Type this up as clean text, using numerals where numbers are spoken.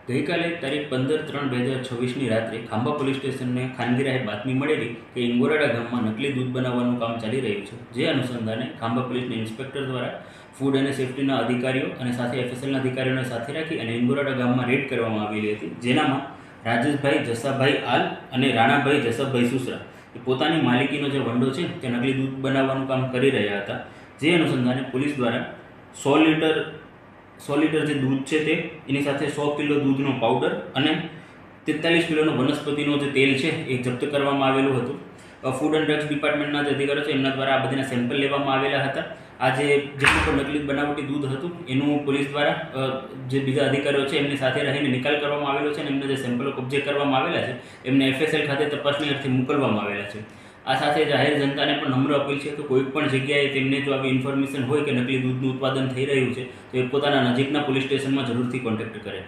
ગઈકાલે તારીખ 15/3/2026ની રાત્રે ખાંભા પોલીસ સ્ટેશનને ખાનગી રાહે બાતમી મળેલી કે ઇંગોરાડા ગામમાં નકલી દૂધ બનાવવાનું કામ ચાલી રહ્યું છે. જે અનુસંધાને ખાંભા પોલીસના ઇન્સ્પેક્ટર દ્વારા ફૂડ અને સેફ્ટીના અધિકારીઓ અને સાથે એફએસએલના અધિકારીઓને સાથે રાખી અને ઇંગોરાડા ગામમાં રેડ કરવામાં આવેલી હતી. જેનામાં રાજેશભાઈ જસાભાઈ આલ અને રાણાભાઈ જસભભાઈ સુસરા એ પોતાની માલિકીનો જે વંડો છે તે નકલી દૂધ બનાવવાનું કામ કરી રહ્યા હતા. જે અનુસંધાને પોલીસ દ્વારા 100 લીટર જે દૂધ છે તે એની સાથે 100 કિલો દૂધનો પાવડર અને 43 કિલોનો વનસ્પતિનો જે તેલ છે એ જપ્ત કરવામાં આવેલું હતું. ફૂડ એન્ડ ડ્રગ્સ ડિપાર્ટમેન્ટના જે અધિકારીઓ છે એમના દ્વારા આ બધાના સેમ્પલ લેવામાં આવેલા હતા. આ જે જેટલું પણ નકલી બનાવટી દૂધ હતું એનું પોલીસ દ્વારા જે બીજા અધિકારીઓ છે એમની સાથે રહીને નિકાલ કરવામાં આવેલો છે અને એમના જે સેમ્પલો કબજે કરવામાં આવેલા છે એમને એફએસએલ ખાતે તપાસની અર્થે મોકલવામાં આવેલા છે. આ સાથે જાહેર જનતાને પણ નમ્ર અપીલ છે કે કોઈ પણ જગ્યાએ તેમને જો આવી ઇન્ફોર્મેશન હોય કે નકલી દૂધનું ઉત્પાદન થઈ રહ્યું છે તો એ પોતાના નજીકના પોલીસ સ્ટેશનમાં જરૂરથી કોન્ટેક્ટ કરે.